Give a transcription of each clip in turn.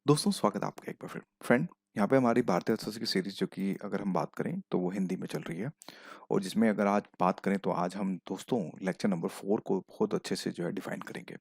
दोस्तों स्वागत है आपका एक बार फिर फ्रेंड। यहाँ पे हमारी भारतीय अर्थशास्त्र की सीरीज जो कि अगर हम बात करें तो वो हिंदी में चल रही है। और जिसमें अगर आज बात करें तो आज हम दोस्तों लेक्चर नंबर 4 को बहुत अच्छे से जो है डिफाइन करेंगे।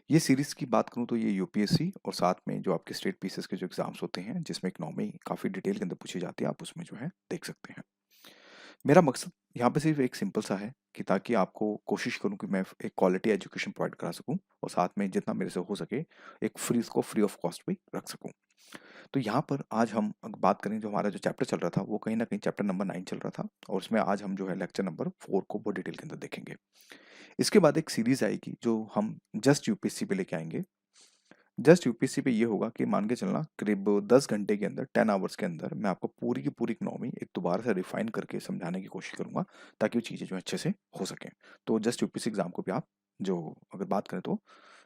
ये सीरीज की बात करूँ तो ये यूपीएससी और साथ में जो आपके स्टेट पीसीएस के जो एग्जाम्स होते हैं जिसमें इकोनॉमी काफ़ी डिटेल के अंदर पूछी जाती है, आप उसमें जो है देख सकते हैं। मेरा मकसद यहाँ पे सिर्फ एक सिंपल सा है कि ताकि आपको कोशिश करूँ कि मैं एक क्वालिटी एजुकेशन प्रोवाइड करा सकूँ और साथ में जितना मेरे से हो सके एक फ्री ऑफ कॉस्ट भी रख सकूँ। तो यहाँ पर आज हम अगर बात करें, जो हमारा जो चैप्टर चल रहा था वो कहीं न कहीं चैप्टर नंबर 9 चल रहा था और उसमें आज हम जो है लेक्चर नंबर 4 को बहुत डिटेल के अंदर देखेंगे। इसके बाद एक सीरीज़ आएगी जो हम जस्ट यूपीएससी पे लेके आएँगे। जस्ट यूपीएससी पे ये होगा कि मान के चलना करीब 10 घंटे के अंदर 10 आवर्स के अंदर मैं आपको पूरी की पूरी इकोनॉमी एक दोबारा से रिफाइन करके समझाने की कोशिश करूँगा ताकि वो चीज़ें जो है अच्छे से हो सकें। तो जस्ट यूपीएससी एग्ज़ाम को भी आप जो अगर बात करें तो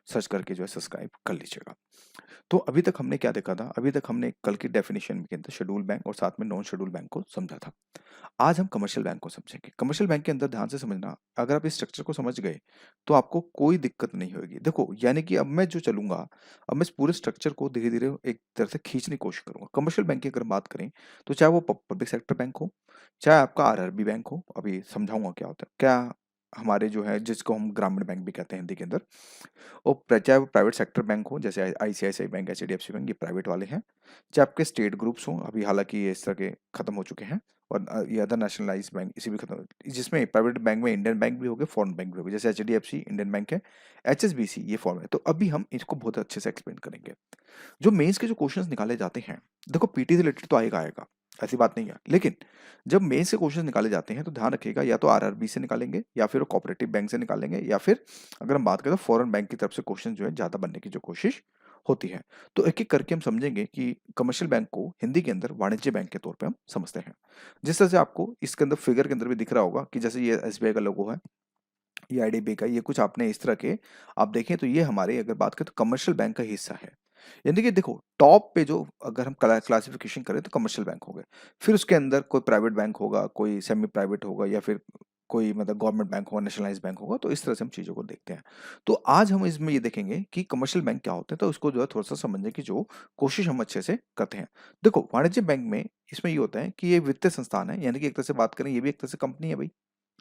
सर्च करके जो है सब्सक्राइब कर लीजिएगा। तो अभी तक हमने क्या देखा था? अभी तक हमने कल की डेफिनिशन के अंदर शेड्यूल बैंक और साथ में नॉन शेड्यूल बैंक को समझा था। आज हम कमर्शियल बैंक को समझेंगे। कमर्शियल बैंक के अंदर ध्यान से समझना, अगर आप इस स्ट्रक्चर को समझ गए, तो आपको कोई दिक्कत नहीं होगी। देखो, यानी कि अब मैं जो चलूँगा, अब मैं इस पूरे स्ट्रक्चर को धीरे-धीरे एक तरह से खींचने की कोशिश करूँगा। कमर्शियल बैंक की अगर बात करें, तो चाहे वो पब्लिक सेक्टर बैंक हो, चाहे आपका आरआरबी बैंक हो, अभी समझाऊँगा क्या होता है। क्या हमारे जो है जिसको हम ग्रामीण बैंक भी कहते हैं हिंदी के अंदर, और चाहे वो प्राइवेट सेक्टर बैंक हो जैसे आईसीआईसीआई बैंक, एचडीएफसी बैंक, ये प्राइवेट वाले हैं। चाहे आपके स्टेट ग्रुप्स हों, अभी हालांकि ये इस तरह के खत्म हो चुके हैं, और ये अदर नेशनलाइज बैंक इसी भी खत्म, जिसमें प्राइवेट बैंक में इंडियन बैंक भी हो गए, फॉरेन बैंक भी हो गए, जैसे एचडीएफसी इंडियन बैंक है, एचएसबीसी ये फॉरेन है। तो अभी हम इसको बहुत अच्छे से एक्सप्लेन करेंगे। जो मेंस के जो क्वेश्चंस निकाले जाते हैं, देखो पीटी से रिलेटेड तो आएगा आएगा, ऐसी बात नहीं है, लेकिन जब मेंस से क्वेश्चंस निकाले जाते हैं तो ध्यान रखिएगा, या तो आरआरबी से निकालेंगे या फिर वो कोऑपरेटिव बैंक से निकालेंगे, या फिर अगर हम बात करें तो फॉरेन बैंक की तरफ से क्वेश्चन जो है ज्यादा बनने की जो कोशिश होती है। तो एक एक करके हम समझेंगे कि कमर्शियल बैंक को हिंदी के अंदर वाणिज्य बैंक के तौर पे हम समझते हैं। जिस तरह से आपको इसके अंदर फिगर के अंदर भी दिख रहा होगा कि जैसे ये एसबीआई का लोगो है, ये आईडीबी का, ये कुछ आपने इस तरह के आप देखें तो ये हमारे अगर बात करें तो कमर्शियल बैंक का हिस्सा है। यानी कि देखो टॉप पे जो अगर हम क्लासिफिकेशन करें तो कमर्शियल बैंक हो गए, फिर उसके अंदर कोई प्राइवेट बैंक होगा, कोई सेमी प्राइवेट होगा, या फिर कोई मतलब गवर्नमेंट बैंक होगा, नेशनलाइज बैंक होगा। तो इस तरह से हम चीज़ों को देखते हैं। तो आज हम इसमें ये देखेंगे कि कमर्शियल बैंक क्या होते हैं, तो उसको जो है थोड़ा सा समझने की जो कोशिश हम अच्छे से करते हैं। देखो वाणिज्य बैंक में इसमें ये होता है कि ये वित्तीय संस्थान है, यानी कि एक तरह से बात करें ये भी एक तरह से कंपनी है भाई,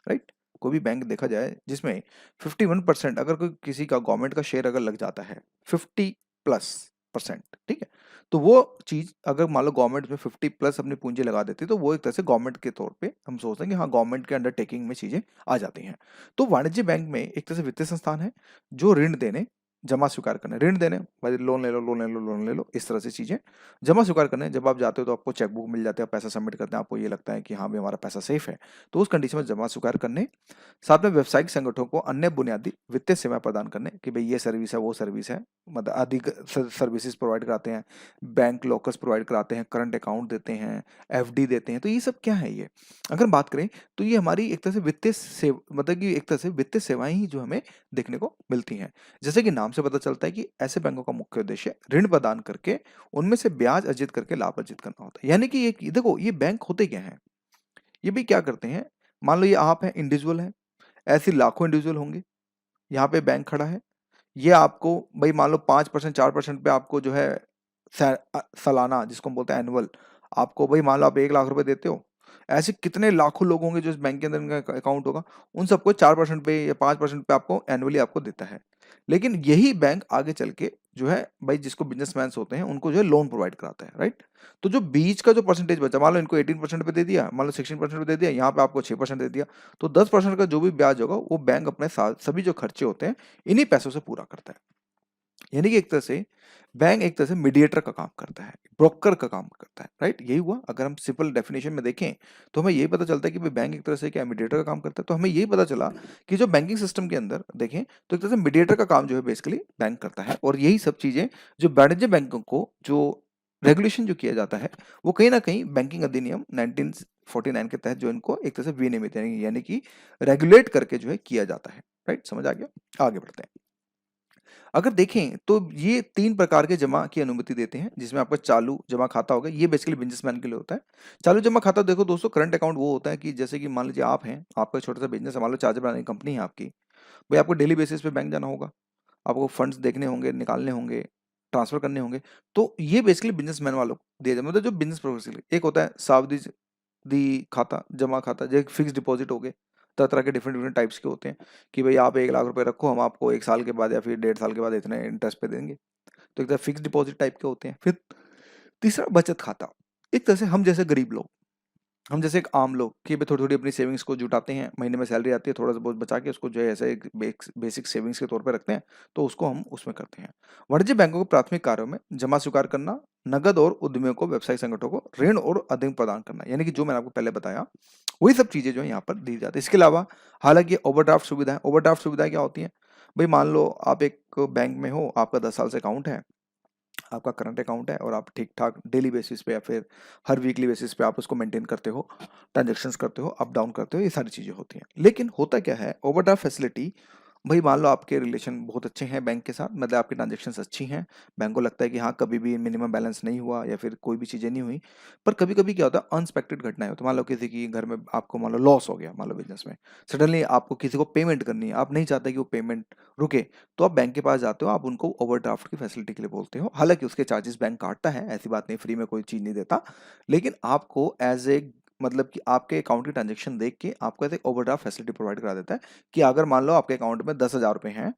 राइट? कोई भी बैंक देखा जाए जिसमें 51% अगर कोई किसी का गवर्नमेंट का शेयर अगर लग जाता है, 50+%, ठीक है? तो वो चीज़ अगर मान लो गवर्नमेंट में 50+ अपनी पूंजी लगा देती है, तो वो एक तरह से गवर्नमेंट के तौर पे हम सोचते हैं कि हाँ, गवर्नमेंट के अंडरटेकिंग में चीज़ें आ जाती हैं। तो वाणिज्य बैंक में एक तरह से वित्तीय संस्थान है जो ऋण देने, जमा स्वीकार करने, ऋण देने भाई, लोन ले लो, लोन ले लो, लोन ले लो, इस तरह से चीज़ें। जमा स्वीकार करने, जब आप जाते हो तो आपको चेकबुक मिल जाती है, आप पैसा सबमिट करते हैं, आपको ये लगता है कि हाँ, भाई हमारा पैसा सेफ है। तो उस कंडीशन में जमा स्वीकार करने, साथ में व्यावसायिक संगठनों को अन्य बुनियादी वित्तीय सेवा प्रदान करने कि भाई ये सर्विस है, वो सर्विस है, मतलब अधिक सर्विसेज प्रोवाइड कराते हैं, बैंक लॉकर्स प्रोवाइड कराते हैं, करंट अकाउंट देते हैं, एफडी देते हैं। तो ये सब क्या है ये? अगर बात करें तो ये हमारी एक तरह से वित्तीय सेव मतलब कि एक तरह से वित्तीय सेवाएं ही जो हमें देखने को मिलती हैं। जैसे कि नाम से पता चलता है कि ऐसे बैंकों का मुख्य उद्देश्य ऋण प्रदान करके उनमें से ब्याज अर्जित करके लाभ अर्जित करना होता है। यानी कि ये देखो ये बैंक होते क्या हैं? ये भी क्या करते हैं? मान लो ये आप हैं, इंडिविजुअल हैं, ऐसे लाखों इंडिविजुअल होंगे, यहाँ पे बैंक खड़ा है, ये आपको भाई मान लो 5% 4% पे आपको जो है सालाना, जिसको हम बोलते हैं एनुअल, आपको भाई मान लो आप 1 लाख रुपए देते हो, ऐसे कितने लाखों लोग होंगे जो इस बैंक के अंदर इनका अकाउंट होगा, उन सबको 4% पे या 5% पे आपको एनुअली आपको देता है। लेकिन यही बैंक आगे चल के जो है भाई जिसको बिजनेसमैन होते हैं उनको जो है लोन प्रोवाइड कराता है, राइट? तो जो बीच का जो परसेंटेज बचा, मान लो इनको 18% पे दे दिया, मान लो 16% पे दे दिया, यहाँ पे आपको 6% दे दिया, तो 10% का जो भी ब्याज होगा वो बैंक अपने साथ सभी जो खर्चे होते हैं इन्हीं पैसों से पूरा करता है। यानी कि एक तरह से बैंक एक तरह से मीडिएटर का काम करता है, ब्रोकर का काम करता है, राइट? यही हुआ। अगर हम सिंपल डेफिनेशन में देखें तो हमें यही पता चलता है कि भाई बैंक एक तरह से क्या मीडिएटर का काम करता है। तो हमें यही पता चला कि जो बैंकिंग सिस्टम के अंदर देखें तो एक तरह से मीडिएटर का काम जो है बेसिकली बैंक करता है। और यही सब चीजें जो वाणिज्य बैंकों को जो रेगुलेशन जो किया जाता है वो कहीं ना कहीं बैंकिंग अधिनियम 1949 के तहत जो इनको एक तरह से विनियमित यानी कि रेगुलेट करके जो है किया जाता है, राइट? समझ आ गया? आगे बढ़ते हैं। अगर देखें तो ये 3 प्रकार के जमा की अनुमति देते हैं, जिसमें आपका चालू जमा खाता होगा, ये बेसिकली बिज़नेसमैन के लिए होता है। चालू जमा खाता देखो दोस्तों, करंट अकाउंट वो होता है कि जैसे कि मान लीजिए आप हैं, आपका छोटा-सा बिज़नेस है, मान लो चार्जर बनाने की कंपनी है आपकी। भई आपको डेली बेसिस पे बैंक जाना होगा, आपको फंड्स देखने होंगे, निकालने होंगे, ट्रांसफर करने होंगे। तो ये बेसिकली बिजनेसमैन वालों को दिया जाए, मतलब जो बिजनेस प्रोफेशनल, एक होता है सावधि दी खाता, जमा खाता, जो एक फिक्स डिपॉजिट हो गए, तरह तरह के डिफरेंट डिफरेंट टाइप्स के होते हैं कि भाई आप 1 लाख रुपए रखो, हम आपको 1 साल के बाद या फिर 1.5 साल के बाद इतने इंटरेस्ट पे देंगे। तो एक तरह फिक्स डिपॉजिट टाइप के होते हैं। फिर तीसरा बचत खाता, एक तरह से हम जैसे गरीब लोग, हम जैसे एक आम लोग कि भाई थोड़ी थोड़ी अपनी सेविंग्स को जुटाते हैं, महीने में सैलरी आती है, थोड़ा सा बहुत बचा के उसको जो है ऐसे एक बेसिक सेविंग्स के तौर पे रखते हैं, तो उसको हम उसमें करते हैं। वाणिज्य बैंकों के प्राथमिक कार्यों में जमा स्वीकार करना, नगद और उद्यमियों को, व्यवसायिक संगठनों को ऋण और अधिक प्रदान करना, यानी कि जो मैंने आपको पहले बताया वही सब चीजें जो है यहाँ पर दी जाती है। इसके अलावा हालांकि ओवरड्राफ्ट सुविधा है। ओवरड्राफ्ट सुविधा क्या होती है? भाई मान लो आप एक बैंक में हो, आपका 10 साल से अकाउंट है, आपका करंट अकाउंट है और आप ठीक ठाक डेली बेसिस पे या फिर हर वीकली बेसिस पे आप उसको मेंटेन करते हो, ट्रांजेक्शन्स करते हो, अप डाउन करते हो, ये सारी चीज़ें होती हैं। लेकिन होता क्या है, ओवरड्राफ्ट फैसिलिटी, भाई मान लो आपके रिलेशन बहुत अच्छे हैं बैंक के साथ, मतलब आपकी ट्रांजेक्शन्स अच्छी हैं, बैंक को लगता है कि हाँ कभी भी मिनिमम बैलेंस नहीं हुआ या फिर कोई भी चीज़ें नहीं हुई, पर कभी कभी क्या होता है, अनएक्सपेक्टेड घटनाएं होती है। मान लो किसी की घर में आपको मान लो लॉस हो गया, मान लो बिजनेस में सडनली आपको किसी को पेमेंट करनी है, आप नहीं चाहते कि वो पेमेंट रुके, तो आप बैंक के पास जाते हो, आप उनको ओवरड्राफ्ट की फैसिलिटी के लिए बोलते हो। हालांकि उसके चार्जेस बैंक काटता है, ऐसी बात नहीं, फ्री में कोई चीज़ नहीं देता, लेकिन आपको एज ए, मतलब कि आपके अकाउंट की ट्रांजेक्शन देख के आपको ऐसे ओवरड्राफ्ट फैसिलिटी प्रोवाइड करा देता है कि अगर मान लो आपके अकाउंट में 10,000 रुपए हैं,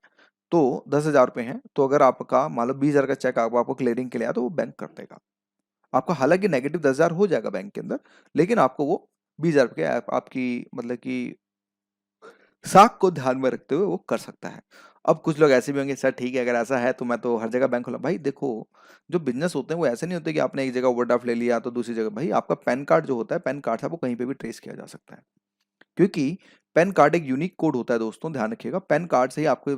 तो 10,000 रुपए हैं, तो अगर आपका मान लो 20,000 का चेक आपको क्लियरिंग के लिए आया, तो वो बैंक कर देगा आपका। हालांकि नेगेटिव 10,000 हो जाएगा बैंक के अंदर, लेकिन आपको वो 20,000 के आपकी मतलब कि साख को ध्यान में रखते हुए वो कर सकता है। अब कुछ लोग ऐसे भी होंगे, सर ठीक है अगर ऐसा है तो मैं तो हर जगह बैंक खोला। भाई देखो, जो बिजनेस होते हैं वो ऐसे नहीं होते कि आपने एक जगह ओवरड्राफ्ट ले लिया तो दूसरी जगह, भाई आपका पैन कार्ड जो होता है, पैन कार्ड से आपको कहीं पे भी ट्रेस किया जा सकता है, क्योंकि पैन कार्ड एक यूनिक कोड होता है दोस्तों, ध्यान रखिएगा। पैन कार्ड से ही आपको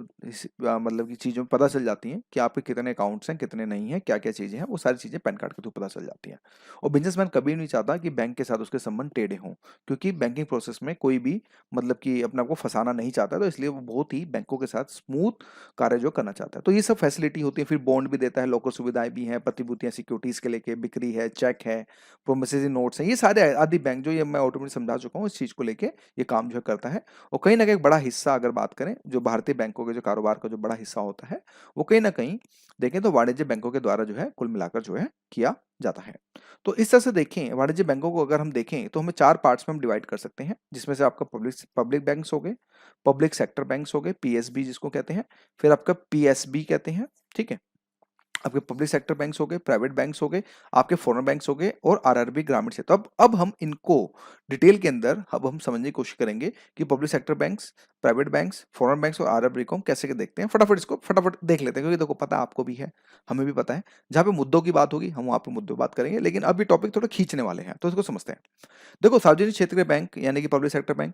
मतलब की चीज़ों में पता चल जाती हैं कि आपके कितने अकाउंट्स हैं, कितने नहीं हैं, क्या क्या चीज़ें हैं, वो सारी चीज़ें पैन कार्ड के थ्रू पता चल जाती हैं। और बिजनेसमैन कभी नहीं चाहता कि बैंक के साथ उसके संबंध टेढ़े हों, क्योंकि बैंकिंग प्रोसेस में कोई भी मतलब कि अपने आप को फंसाना नहीं चाहता, तो इसलिए वो बहुत ही बैंकों के साथ स्मूथ कार्य जो करना चाहता है। तो ये सब फैसिलिटी होती है। फिर बॉन्ड भी देता है, लोकल सुविधाएं भी हैं, प्रतिभूतियां सिक्योरिटीज के लेके, बिक्री है, चेक है, प्रोमिसरी नोट्स हैं, ये सारे आदि बैंक जो ये मैं ऑटोमेटिक समझा चुका हूँ, इस चीज़ को लेके ये काम जो है करता है। और कहीं ना कहीं एक बड़ा हिस्सा अगर बात करें, जो भारतीय बैंकों के जो कारोबार का जो बड़ा हिस्सा होता है, वो कहीं ना कहीं देखें तो वाणिज्य बैंकों के द्वारा जो है कुल मिलाकर जो है किया जाता है। तो इस तरह से देखें, वाणिज्य बैंकों को अगर हम देखें तो हमें 4 पार्ट्स में हम डिवाइड कर सकते हैं, जिसमें से आपका पब्लिक पब्लिक बैंक्स हो गए, पब्लिक सेक्टर बैंक्स हो गए, पीएसबी जिसको कहते हैं, फिर आपका पीएसबी कहते हैं, ठीक है, आपके पब्लिक सेक्टर बैंक्स हो गए, प्राइवेट बैंक्स हो गए, आपके फॉरेन बैंक्स हो गए, और आरआरबी ग्रामीण क्षेत्र। अब हम इनको डिटेल के अंदर अब हम समझने की कोशिश करेंगे कि public sector banks, private banks, foreign banks और आरआरबी को हम कैसे के देखते हैं। फटाफट इसको फटाफट देख लेते हैं, क्योंकि देखो पता है, आपको भी है, हमें भी पता है, जहाँ पे मुद्दों की बात होगी हम वहाँ पे मुद्दों की बात करेंगे, लेकिन अभी टॉपिक थोड़ा खींचने वाले हैं, तो इसको समझते हैं। देखो, सार्वजनिक क्षेत्र के बैंक यानी कि पब्लिक सेक्टर बैंक,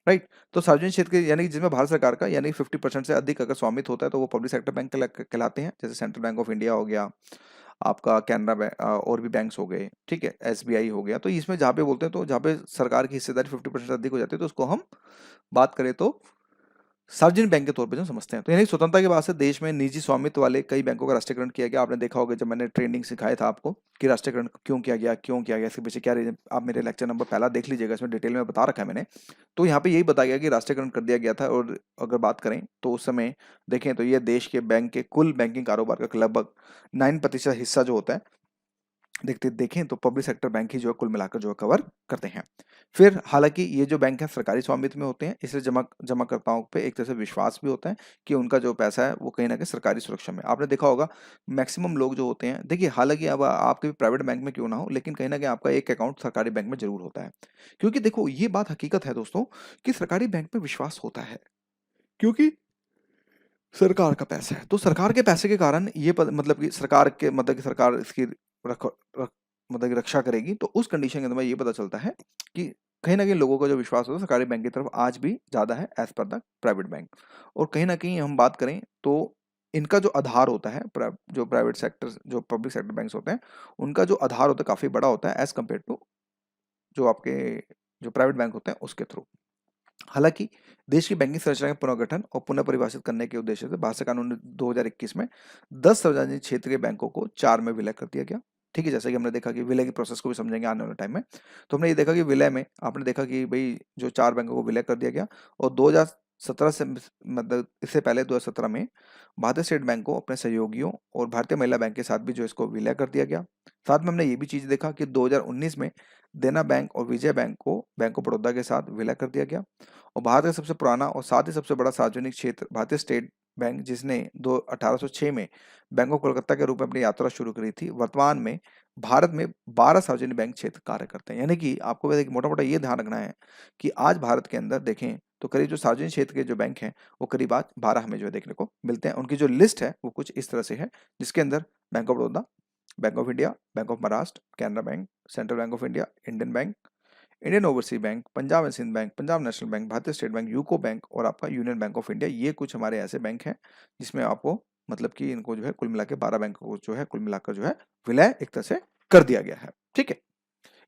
राइट, तो सार्वजनिक क्षेत्र के यानी कि जिसमें भारत सरकार का यानी 50% से अधिक अगर स्वामित्व होता है, तो वो पब्लिक सेक्टर बैंक कहलाते हैं। जैसे सेंट्रल बैंक ऑफ इंडिया हो गया, आपका कैनरा बैंक, और भी बैंक्स हो गए, ठीक है, एसबीआई हो गया। तो इसमें जहाँ पे बोलते हैं, तो जहाँ पे सरकार की हिस्सेदारी 50% से अधिक हो जाती है, तो उसको हम बात करें तो सार्वजनिक बैंक के तौर पे जो समझते हैं। तो यानी स्वतंत्रता के बाद से देश में निजी स्वामित्व वाले कई बैंकों का राष्ट्रीयकरण किया गया। आपने देखा होगा, जब मैंने ट्रेनिंग सिखाया था आपको कि राष्ट्रीयकरण क्यों किया गया, क्यों किया गया, इसके पीछे क्या रीजन, आप मेरे लेक्चर नंबर पहला देख लीजिएगा, इसमें डिटेल में बता रखा है मैंने। तो यहाँ पे यही बताया गया कि राष्ट्रीयकरण कर दिया गया था। और अगर बात करें तो उस समय देखें तो ये देश के बैंक के कुल बैंकिंग कारोबार का लगभग 9% हिस्सा जो होता है, देखते देखें तो पब्लिक सेक्टर बैंक ही जो है कुल मिलाकर जो है कवर करते हैं। फिर हालांकि ये जो बैंक है सरकारी स्वामित्व में होते हैं, इसलिए जमाकर्ताओं पे एक तरह से विश्वास भी होता है कि उनका जो पैसा है वो कहीं ना कहीं सरकारी सुरक्षा में। आपने देखा होगा मैक्सिमम लोग जो होते हैं, देखिए हालांकि अब आपके भी प्राइवेट बैंक में क्यों ना हो, लेकिन कहीं ना कहीं आपका एक अकाउंट सरकारी बैंक में जरूर होता है, क्योंकि देखो ये बात हकीकत है दोस्तों कि सरकारी बैंक में विश्वास होता है, क्योंकि सरकार का पैसा है। तो सरकार के पैसे के कारण ये मतलब कि सरकार के मतलब कि सरकार इसकी रख, रख मतलब कि रक्षा करेगी। तो उस कंडीशन के अंदर ये पता चलता है कि कहीं ना कहीं लोगों का जो विश्वास होता है सरकारी बैंक की तरफ आज भी ज्यादा है as per the private bank. और कहीं ना कहीं हम बात करें तो इनका जो आधार होता है, जो प्राइवेट सेक्टर जो पब्लिक सेक्टर बैंक्स होते हैं, उनका जो आधार होता है काफी बड़ा होता है एज कम्पेयर टू जो आपके जो प्राइवेट बैंक होते हैं उसके थ्रू। हालांकि देश की बैंकिंग संरचना के पुनर्गठन और पुनः परिभाषित करने के उद्देश्य से भारत सरकार ने 2021 में 10 सार्वजनिक क्षेत्र के बैंकों को 4 में विलय कर दिया गया। ठीक है, जैसे कि हमने देखा कि विलय की प्रोसेस को भी समझेंगे आने वाले टाइम में। तो हमने ये देखा कि विलय में आपने देखा कि भाई जो 4 बैंकों को विलय कर दिया गया, और 17 से मतलब इससे पहले 2017 में भारतीय स्टेट बैंक को अपने सहयोगियों और भारतीय महिला बैंक के साथ भी जो है इसको विलय कर दिया गया। साथ में हमने ये भी चीज़ देखा कि 2019 में देना बैंक और विजय बैंक को बैंक ऑफ बड़ौदा के साथ विलय कर दिया गया। और भारत का सबसे पुराना और साथ ही सबसे बड़ा सार्वजनिक क्षेत्र भारतीय स्टेट बैंक, जिसने 1806 में बैंक ऑफ कोलकाता के रूप में अपनी यात्रा शुरू करी थी, वर्तमान में भारत में 12 सार्वजनिक बैंक क्षेत्र कार्य करते हैं। यानी कि आपको एक मोटा-मोटा ये ध्यान रखना है कि आज भारत के अंदर देखें तो करीब जो सार्वजनिक क्षेत्र के जो बैंक हैं, वो करीब आज 12 हमें जो है देखने को मिलते हैं। उनकी जो लिस्ट है वो कुछ इस तरह से है, जिसके अंदर bank of Baroda, bank of India, bank of Maharashtra, Canara bank, central bank of India, Indian bank, Indian overseas bank, Punjab and Sind bank, Punjab national bank, Bharatiya state bank, UCO bank और आपका यूनियन बैंक ऑफ इंडिया, ये कुछ हमारे ऐसे बैंक हैं जिसमें आपको मतलब कि इनको जो है कुल मिला के 12 बैंकों को जो है कुल मिलाकर जो है विलय एक तरह से कर दिया गया है। ठीक है।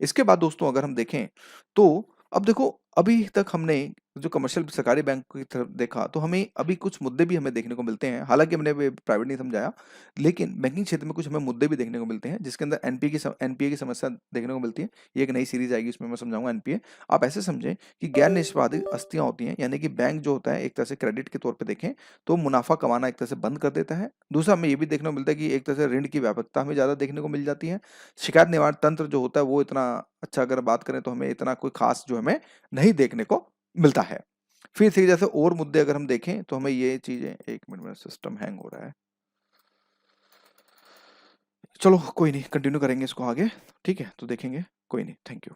इसके बाद दोस्तों अगर हम देखें तो अब देखो, अभी तक हमने जो कमर्शियल सरकारी बैंक की तरफ देखा तो हमें अभी कुछ मुद्दे भी हमें देखने को मिलते हैं। हालांकि हमने प्राइवेट नहीं समझाया, लेकिन बैंकिंग क्षेत्र में कुछ हमें मुद्दे भी देखने को मिलते हैं, जिसके अंदर एनपीए की समस्या देखने को मिलती है। ये एक नई सीरीज आएगी, उसमें मैं समझाऊंगा एनपीए। आप ऐसे समझें कि गैर निष्पादित आस्तियां होती हैं, यानी कि बैंक जो होता है एक तरह से क्रेडिट के तौर पर देखें तो मुनाफा कमाना एक तरह से बंद कर देता है। दूसरा हमें ये भी देखने को मिलता है कि एक तरह से ऋण की व्यापकता हमें ज्यादा देखने को मिल जाती है। शिकायत निवारण तंत्र जो होता है वो इतना अच्छा, अगर बात करें तो हमें इतना कोई खास जो हमें नहीं देखने को मिलता है। फिर इसी जैसे और मुद्दे अगर हम देखें तो हमें ये चीजें, एक मिनट में सिस्टम हैंग हो रहा है, चलो कोई नहीं, कंटिन्यू करेंगे इसको आगे। ठीक है, तो देखेंगे, कोई नहीं, थैंक यू।